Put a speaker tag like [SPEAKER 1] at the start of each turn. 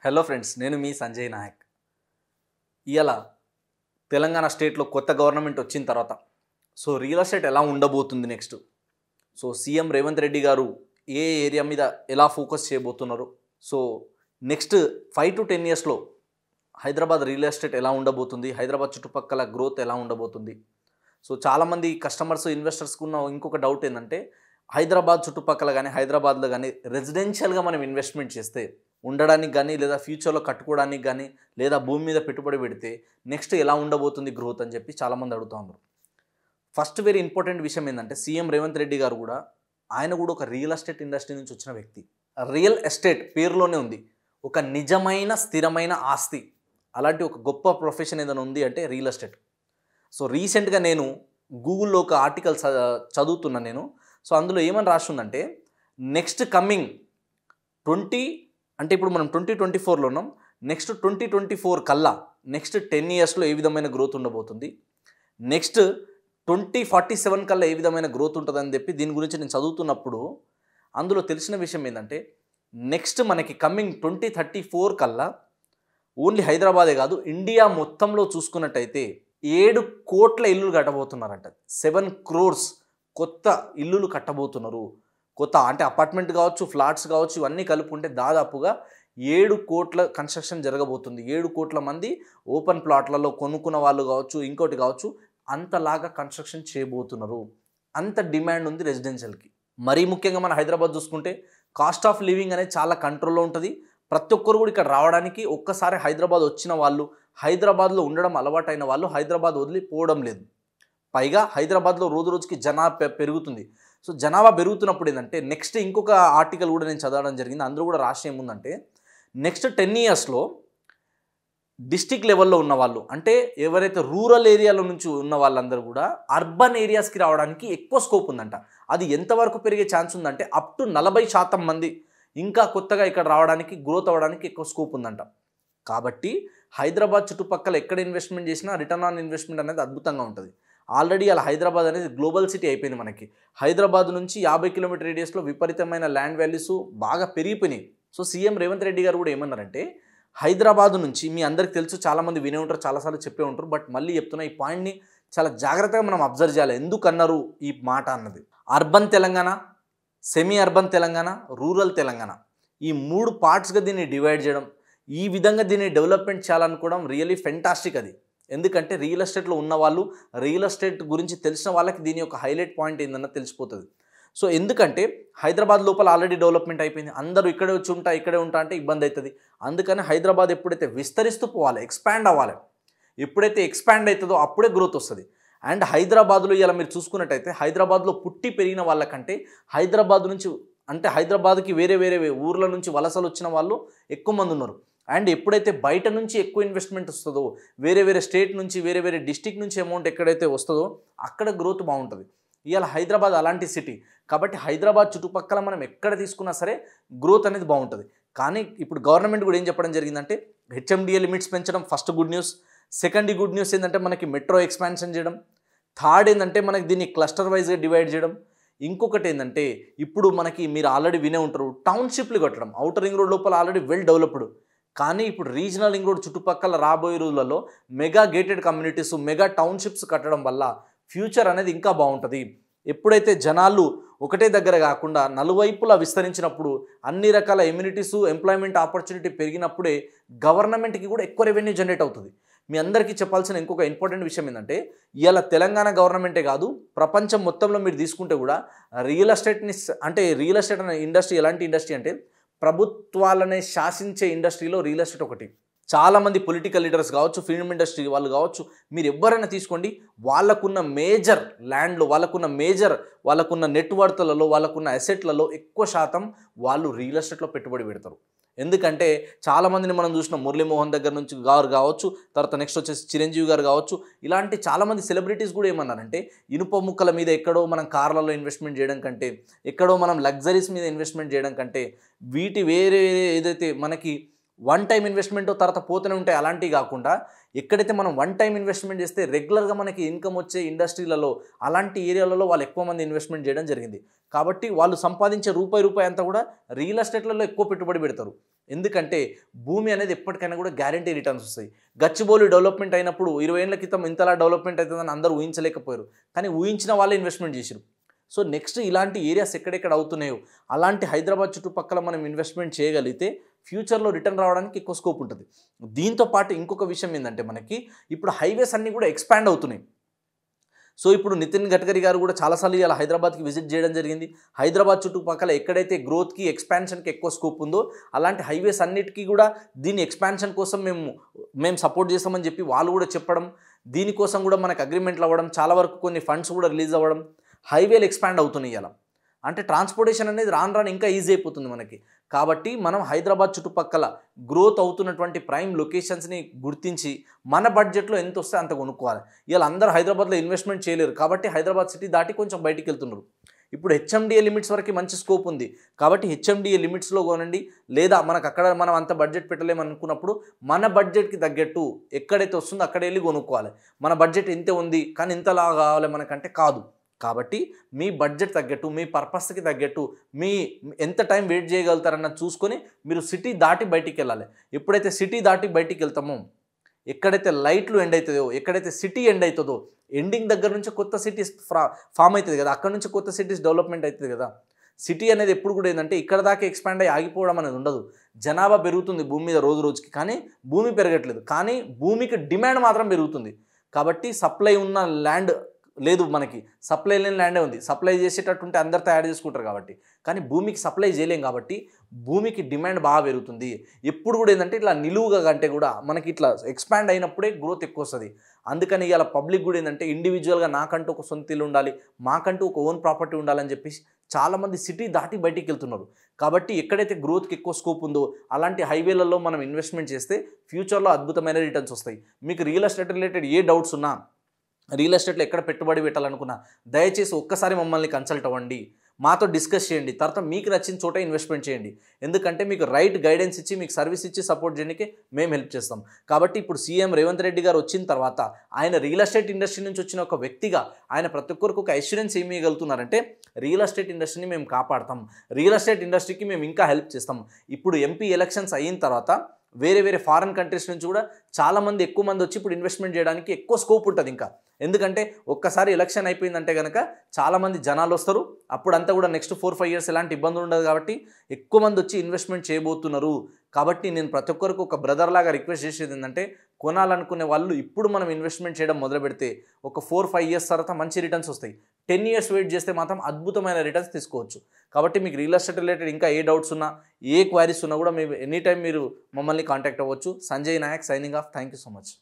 [SPEAKER 1] Hello friends, నేను మీ సంజయ్ నాయక్. ఇవాళ తెలంగాణ స్టేట్లో కొత్త గవర్నమెంట్ వచ్చిన తర్వాత రియల్ ఎస్టేట్ ఎలా ఉండబోతుంది నెక్స్ట్. సీఎం రేవంత్ రెడ్డి గారు ఏ ఏరియా మీద ఎలా ఫోకస్ చేయబోతున్నారు. సో నెక్స్ట్ 5 to 10 yearsలో హైదరాబాద్ రియల్ ఎస్టేట్ ఎలా ఉండబోతుంది, హైదరాబాద్ చుట్టుపక్కల గ్రోత్ ఎలా ఉండబోతుంది. చాలామంది కస్టమర్స్ ఇన్వెస్టర్స్కి ఉన్న ఇంకొక డౌట్ ఏంటంటే, హైదరాబాద్ చుట్టుపక్కల కానీ హైదరాబాద్లో కానీ రెసిడెన్షియల్గా మనం ఇన్వెస్ట్మెంట్ చేస్తే ఉండడానికి కానీ లేదా ఫ్యూచర్లో కట్టుకోవడానికి కానీ లేదా భూమి మీద పెట్టుబడి పెడితే నెక్స్ట్ ఎలా ఉండబోతుంది గ్రోత్ అని చెప్పి చాలామంది అడుగుతూ ఉన్నారు. ఫస్ట్ వెరీ ఇంపార్టెంట్ విషయం ఏంటంటే, సీఎం రేవంత్ రెడ్డి గారు కూడా ఆయన కూడా ఒక రియల్ ఎస్టేట్ ఇండస్ట్రీ నుంచి వచ్చిన వ్యక్తి. రియల్ ఎస్టేట్ పేరులోనే ఉంది, ఒక నిజమైన స్థిరమైన ఆస్తి. అలాంటి ఒక గొప్ప ప్రొఫెషన్ ఏదైనా ఉంది అంటే రియల్ ఎస్టేట్. రీసెంట్గా నేను గూగుల్లో ఒక ఆర్టికల్ చదువుతున్నాను నేను. అందులో ఏమని రాస్తుందంటే, నెక్స్ట్ కమింగ్ 20 అంటే ఇప్పుడు మనం 2024లో ఉన్నాం, నెక్స్ట్ 2024 కల్లా నెక్స్ట్ 10 yearsలో ఏ విధమైన గ్రోత్ ఉండబోతుంది, నెక్స్ట్ 2047 కల్లా ఏ విధమైన గ్రోత్ ఉంటుందని చెప్పి దీని గురించి నేను చదువుతున్నప్పుడు అందులో తెలిసిన విషయం ఏంటంటే, నెక్స్ట్ మనకి కమింగ్ 2034 కల్లా ఓన్లీ హైదరాబాదే కాదు ఇండియా మొత్తంలో చూసుకున్నట్టయితే 7 కోట్ల ఇల్లులు కట్టబోతున్నారంట. 7 crores కొత్త ఇల్లులు కట్టబోతున్నారు. కొత్త అంటే అపార్ట్మెంట్ కావచ్చు, ఫ్లాట్స్ కావచ్చు, ఇవన్నీ కలుపుకుంటే దాదాపుగా 7 కోట్ల కన్స్ట్రక్షన్ జరగబోతుంది. 7 కోట్ల మంది ఓపెన్ ప్లాట్లలో కొనుక్కున్న వాళ్ళు కావచ్చు, ఇంకోటి కావచ్చు, అంతలాగా కన్స్ట్రక్షన్ చేయబోతున్నారు. అంత డిమాండ్ ఉంది రెసిడెన్షియల్కి. మరీ ముఖ్యంగా మన హైదరాబాద్ చూసుకుంటే కాస్ట్ ఆఫ్ లివింగ్ అనేది చాలా కంట్రోల్లో ఉంటుంది. ప్రతి ఒక్కరు కూడా ఇక్కడ రావడానికి ఒక్కసారి హైదరాబాద్ వచ్చిన వాళ్ళు, హైదరాబాద్లో ఉండడం అలవాటైన వాళ్ళు హైదరాబాద్ వదిలిపోవడం లేదు. పైగా హైదరాబాద్లో రోజు రోజుకి జనాభా పెరుగుతుంది. జనాభా పెరుగుతున్నప్పుడు ఏంటంటే, నెక్స్ట్ ఇంకొక ఆర్టికల్ కూడా నేను చదవడం జరిగింది. అందులో కూడా రాసి ఏముందంటే, నెక్స్ట్ 10 yearsలో డిస్టిక్ లెవెల్లో ఉన్న వాళ్ళు అంటే ఎవరైతే రూరల్ ఏరియాలో నుంచి ఉన్న వాళ్ళందరూ కూడా అర్బన్ ఏరియాస్కి రావడానికి ఎక్కువ స్కోప్ ఉందంట. అది ఎంతవరకు పెరిగే ఛాన్స్ ఉందంటే అప్ టు 40% మంది ఇంకా కొత్తగా ఇక్కడ రావడానికి, గ్రోత్ అవ్వడానికి ఎక్కువ స్కోప్ ఉందంట. కాబట్టి హైదరాబాద్ చుట్టుపక్కల ఎక్కడ ఇన్వెస్ట్మెంట్ చేసినా రిటర్న్ ఆన్ ఇన్వెస్ట్మెంట్ అనేది అద్భుతంగా ఉంటుంది. ఆల్రెడీ అలా హైదరాబాద్ అనేది గ్లోబల్ సిటీ అయిపోయింది మనకి. హైదరాబాద్ నుంచి 50 కిలోమీటర్ రేడియస్లో విపరీతమైన ల్యాండ్ వాల్యూస్ బాగా పెరిగిపోయినాయి. సీఎం రేవంత్ రెడ్డి గారు కూడా ఏమన్నారంటే, హైదరాబాద్ నుంచి మీ అందరికి తెలుసు, చాలామంది వినే ఉంటారు, చాలాసార్లు చెప్పే ఉంటారు, బట్ మళ్ళీ చెప్తున్నా, ఈ పాయింట్ని చాలా జాగ్రత్తగా మనం అబ్జర్వ్ చేయాలి. ఎందుకు అన్నారు ఈ మాట అన్నది. Urban Telangana, semi urban Telangana, rural Telangana, ఈ 3 పార్ట్స్గా దీన్ని డివైడ్ చేయడం, ఈ విధంగా దీన్ని డెవలప్మెంట్ చేయాలనుకోవడం రియల్లీ ఫెంటాస్టిక్ అది. ఎందుకంటే రియల్ ఎస్టేట్లో ఉన్న వాళ్ళు, రియల్ ఎస్టేట్ గురించి తెలిసిన వాళ్ళకి దీని యొక్క హైలైట్ పాయింట్ ఏందన్న తెలిసిపోతుంది. ఎందుకంటే హైదరాబాద్ లోపల ఆల్రెడీ డెవలప్మెంట్ అయిపోయింది, అందరూ ఇక్కడే వచ్చి ఉంటా ఇక్కడే ఉంటా అంటే ఇబ్బంది అవుతుంది. అందుకని హైదరాబాద్ ఎప్పుడైతే విస్తరిస్తూ పోవాలి, ఎక్స్పాండ్ అవ్వాలి, ఎప్పుడైతే ఎక్స్పాండ్ అవుతుందో అప్పుడే గ్రోత్ వస్తుంది. అండ్ హైదరాబాద్లో ఇలా మీరు చూసుకున్నట్టయితే, హైదరాబాద్లో పుట్టి పెరిగిన వాళ్ళకంటే హైదరాబాద్ నుంచి అంటే హైదరాబాద్కి వేరే వేరే ఊర్ల నుంచి వలసలు వచ్చిన వాళ్ళు ఎక్కువ మంది ఉన్నారు. అండ్ ఎప్పుడైతే బయట నుంచి ఎక్కువ ఇన్వెస్ట్మెంట్ వస్తుందో, వేరే వేరే స్టేట్ నుంచి, వేరే వేరే డిస్టిక్ నుంచి అమౌంట్ ఎక్కడైతే వస్తుందో అక్కడ గ్రోత్ బాగుంటుంది. ఇవాళ హైదరాబాద్ అలాంటి సిటీ కాబట్టి హైదరాబాద్ చుట్టుపక్కల మనం ఎక్కడ తీసుకున్నా సరే గ్రోత్ అనేది బాగుంటుంది. కానీ ఇప్పుడు గవర్నమెంట్ కూడా ఏం చెప్పడం జరిగిందంటే, హెచ్ఎండిఏ లిమిట్స్ పెంచడం first good news. Second good news ఏంటంటే మనకి మెట్రో ఎక్స్పాన్షన్ చేయడం. థర్డ్ ఏంటంటే మనకి దీన్ని క్లస్టర్ వైజ్గా డివైడ్ చేయడం. ఇంకొకటి ఏంటంటే, ఇప్పుడు మనకి మీరు ఆల్రెడీ వినే ఉంటారు, టౌన్షిప్లు కట్టడం. అవుటర్ రింగ్ రోడ్ లోపల ఆల్రెడీ వెల్ డెవలప్డ్, కానీ ఇప్పుడు రీజనల్ రింగ్ రోడ్ చుట్టుపక్కల రాబోయే రోజులలో mega gated communities, mega townships కట్టడం వల్ల ఫ్యూచర్ అనేది ఇంకా బాగుంటుంది. ఎప్పుడైతే జనాలు ఒకటే దగ్గర కాకుండా నలువైపులా విస్తరించినప్పుడు, అన్ని రకాల ఎమ్యూనిటీసు, ఎంప్లాయ్మెంట్ ఆపర్చునిటీ పెరిగినప్పుడే గవర్నమెంట్కి కూడా ఎక్కువ రెవెన్యూ జనరేట్ అవుతుంది. మీ అందరికీ చెప్పాల్సిన ఇంకొక ఇంపార్టెంట్ విషయం ఏంటంటే, ఇవాళ తెలంగాణ గవర్నమెంటే కాదు, ప్రపంచం మొత్తంలో మీరు తీసుకుంటే కూడా రియల్ ఎస్టేట్ని అంటే రియల్ ఎస్టేట్ అనే ఇండస్ట్రీ ఎలాంటి ఇండస్ట్రీ అంటే, ప్రభుత్వాలనే శాసించే ఇండస్ట్రీలో రియల్ ఎస్టేట్ ఒకటి. చాలామంది పొలిటికల్ లీడర్స్ కావచ్చు, ఫిల్మ్ ఇండస్ట్రీ వాళ్ళు కావచ్చు, మీరు ఎవరైనా తీసుకోండి, వాళ్ళకున్న మేజర్ ల్యాండ్లో, వాళ్ళకున్న నెట్వర్త్లలో, వాళ్ళకున్న అసెట్లలో ఎక్కువ శాతం వాళ్ళు రియల్ ఎస్టేట్లో పెట్టుబడి పెడతారు. ఎందుకంటే చాలామందిని మనం చూసిన మురళీమోహన్ దగ్గర నుంచి గారు కావచ్చు, తర్వాత నెక్స్ట్ వచ్చేసి చిరంజీవి గారు కావచ్చు, ఇలాంటి చాలామంది సెలబ్రిటీస్ కూడా ఏమన్నారంటే, ఇనుప ముక్కల మీద ఎక్కడో మనం కార్లలో ఇన్వెస్ట్మెంట్ చేయడం కంటే, ఎక్కడో మనం లగ్జరీస్ మీద ఇన్వెస్ట్మెంట్ చేయడం కంటే, వీటి వేరే ఏదైతే మనకి వన్ టైం ఇన్వెస్ట్మెంట్ తర్వాత పోతూనే ఉంటాయి అలాంటివి కాకుండా ఎక్కడైతే మనం వన్ టైం ఇన్వెస్ట్మెంట్ చేస్తే రెగ్యులర్గా మనకి ఇన్కమ్ వచ్చే ఇండస్ట్రీలలో అలాంటి ఏరియాలలో వాళ్ళు ఎక్కువ మంది ఇన్వెస్ట్మెంట్ చేయడం జరిగింది. కాబట్టి వాళ్ళు సంపాదించే రూపాయి అంతా కూడా రియల్ ఎస్టేట్లలో ఎక్కువ పెట్టుబడి పెడతారు. ఎందుకంటే భూమి అనేది ఎప్పటికైనా కూడా గ్యారంటీ రిటర్న్స్ వస్తాయి. గచ్చిబౌలి డెవలప్మెంట్ అయినప్పుడు 20 ఏళ్ల క్రితం ఇంతలా డెవలప్మెంట్ అవుతుందని అందరూ ఊహించలేకపోయారు, కానీ ఊహించిన వాళ్ళే ఇన్వెస్ట్మెంట్ చేశారు. సో నెక్స్ట్ ఇలాంటి ఏరియాస్ ఎక్కడెక్కడ అవుతున్నాయో అలాంటి హైదరాబాద్ చుట్టుపక్కల మనం ఇన్వెస్ట్మెంట్ చేయగలిగితే ఫ్యూచర్లో రిటర్న్ రావడానికి ఎక్కువ స్కోప్ ఉంటుంది. దీంతో పాటు ఇంకొక విషయం ఏంటంటే మనకి ఇప్పుడు హైవేస్ అన్నీ కూడా ఎక్స్పాండ్ అవుతున్నాయి. సో ఇప్పుడు నితిన్ గడ్కరీ గారు కూడా చాలాసార్లు ఇలా హైదరాబాద్కి విజిట్ చేయడం జరిగింది. హైదరాబాద్ చుట్టుపక్కల ఎక్కడైతే గ్రోత్కి ఎక్స్పాన్షన్కి ఎక్కువ స్కోప్ ఉందో అలాంటి హైవేస్ అన్నిటికీ కూడా దీని ఎక్స్పాన్షన్ కోసం మేము సపోర్ట్ చేస్తామని చెప్పి వాళ్ళు కూడా చెప్పడం, దీనికోసం కూడా మనకు అగ్రిమెంట్లు అవ్వడం, చాలా వరకు కొన్ని ఫండ్స్ కూడా రిలీజ్ అవ్వడం, హైవేలు ఎక్స్పాండ్ అవుతున్నాయి. ఇలా అంటే ట్రాన్స్పోర్టేషన్ అనేది రాను ఇంకా ఈజీ అయిపోతుంది మనకి. కాబట్టి మనం హైదరాబాద్ చుట్టుపక్కల గ్రోత్ అవుతున్నటువంటి ప్రైమ్ లొకేషన్స్ని గుర్తించి మన బడ్జెట్లో ఎంత వస్తే అంత కొనుక్కోవాలి. ఇలా అందరూ హైదరాబాద్లో ఇన్వెస్ట్మెంట్ చేయలేరు కాబట్టి హైదరాబాద్ సిటీ దాటి కొంచెం బయటికి వెళ్తున్నారు. ఇప్పుడు హెచ్ఎండిఏ లిమిట్స్ వరకు మంచి స్కోప్ ఉంది కాబట్టి హెచ్ఎండిఏ లిమిట్స్లో కొనండి. లేదా మనకు అక్కడ మనం అంత బడ్జెట్ పెట్టలేము అనుకున్నప్పుడు మన బడ్జెట్కి తగ్గట్టు ఎక్కడైతే వస్తుందో అక్కడ వెళ్ళి కొనుక్కోవాలి. మన బడ్జెట్ ఇంతే ఉంది కానీ ఇంతలా కావాలి మనకంటే కాదు. కాబట్టి మీ బడ్జెట్ తగ్గట్టు, మీ పర్పస్కి తగ్గట్టు, మీ ఎంత టైం వెయిట్ చేయగలుగుతారన్నది చూసుకొని మీరు సిటీ దాటి బయటికి వెళ్ళాలి. ఎప్పుడైతే సిటీ దాటి బయటికి వెళ్తామో, ఎక్కడైతే లైట్లు ఎండ్ అవుతుందో, ఎక్కడైతే సిటీ ఎండ్ అవుతుందో, ఎండింగ్ దగ్గర నుంచి కొత్త సిటీస్ ఫామ్ అవుతుంది కదా, అక్కడ నుంచి కొత్త సిటీస్ డెవలప్మెంట్ అవుతుంది కదా. సిటీ అనేది ఎప్పుడు కూడా ఏంటంటే ఇక్కడ దాకా ఎక్స్పాండ్ అయ్యి ఆగిపోవడం అనేది ఉండదు. జనాభా పెరుగుతుంది భూమి మీద రోజు రోజుకి, కానీ భూమి పెరగట్లేదు, కానీ భూమికి డిమాండ్ మాత్రం పెరుగుతుంది. కాబట్టి సప్లై ఉన్న ల్యాండ్ లేదు, మనకి సప్లై లేని ల్యాండే ఉంది. సప్లై చేసేటట్టుంటే అందరు తయారు చేసుకుంటారు కాబట్టి, కానీ భూమికి సప్లై చేయలేం కాబట్టి భూమికి డిమాండ్ బాగా పెరుగుతుంది. ఎప్పుడు కూడా ఏంటంటే ఇట్లా నిలువుగా కంటే కూడా మనకి ఇట్లా ఎక్స్పాండ్ అయినప్పుడే గ్రోత్ ఎక్కువ వస్తుంది. అందుకని ఇలా పబ్లిక్ కూడా ఏంటంటే ఇండివిజువల్గా నాకంటూ ఒక సొంత ఇల్లు ఉండాలి, మాకంటూ ఒక ఓన్ ప్రాపర్టీ ఉండాలని చెప్పేసి చాలామంది సిటీ దాటి బయటికి వెళ్తున్నారు. కాబట్టి ఎక్కడైతే గ్రోత్కి ఎక్కువ స్కోప్ ఉందో అలాంటి హైవేలలో మనం ఇన్వెస్ట్మెంట్ చేస్తే ఫ్యూచర్లో అద్భుతమైన రిటర్న్స్ వస్తాయి. మీకు రియల్ ఎస్టేట్ రిలేటెడ్ ఏ డౌట్స్ ఉన్నా, రియల్ ఎస్టేట్లో ఎక్కడ పెట్టుబడి పెట్టాలనుకున్నా దయచేసి ఒక్కసారి మమ్మల్ని కన్సల్ట్ అవ్వండి, మాతో డిస్కస్ చేయండి. తర్వాత మీకు నచ్చిన చోట ఇన్వెస్ట్మెంట్ చేయండి. ఎందుకంటే మీకు రైట్ గైడెన్స్ ఇచ్చి మీకు సర్వీస్ ఇచ్చి సపోర్ట్ చేయడానికి మేము హెల్ప్ చేస్తాం. కాబట్టి ఇప్పుడు సీఎం రేవంత్ రెడ్డి గారు వచ్చిన తర్వాత ఆయన రియల్ ఎస్టేట్ ఇండస్ట్రీ నుంచి వచ్చిన ఒక వ్యక్తిగా ఆయన ప్రతి ఒక్కరికి ఒక అష్యూరెన్స్ ఏమి ఇవ్వగలుగుతున్నారంటే రియల్ ఎస్టేట్ ఇండస్ట్రీని మేము కాపాడతాం, రియల్ ఎస్టేట్ ఇండస్ట్రీకి మేము ఇంకా హెల్ప్ చేస్తాం. ఇప్పుడు ఎంపీ ఎలక్షన్స్ అయిన తర్వాత వేరే ఫారెన్ కంట్రీస్ నుంచి కూడా చాలామంది ఎక్కువ మంది వచ్చి ఇప్పుడు ఇన్వెస్ట్మెంట్ చేయడానికి ఎక్కువ స్కోప్ ఉంటుంది ఇంకా. ఎందుకంటే ఒక్కసారి ఎలక్షన్ అయిపోయిందంటే కనుక చాలామంది జనాలు వస్తారు, అప్పుడంతా కూడా నెక్స్ట్ 4-5 years ఎలాంటి ఇబ్బందులు ఉండదు కాబట్టి ఎక్కువ మంది వచ్చి ఇన్వెస్ట్మెంట్ చేయబోతున్నారు. కాబట్టి నేను ప్రతి ఒక్కరికి ఒక బ్రదర్ లాగా రిక్వెస్ట్ చేసేది ఏంటంటే కొనాలనుకునే వాళ్ళు ఇప్పుడు మనం ఇన్వెస్ట్మెంట్ చేయడం మొదలు పెడితే ఒక 4-5 years తర్వాత మంచి రిటర్న్స్ వస్తాయి. 10 years వెయిట్ చేస్తే మాత్రం అద్భుతమైన రిటర్న్స్ తీసుకోవచ్చు. కాబట్టి మీకు రియల్ ఎస్టేట్ రిలేటెడ్ ఇంకా ఏ డౌట్స్ ఉన్నా, ఏ క్వైరీస్ ఉన్నా కూడా మీరు ఎనీ టైం మీరు మమ్మల్ని కాంటాక్ట్ అవ్వచ్చు. Sanjay Nayak signing off. Thank you so much.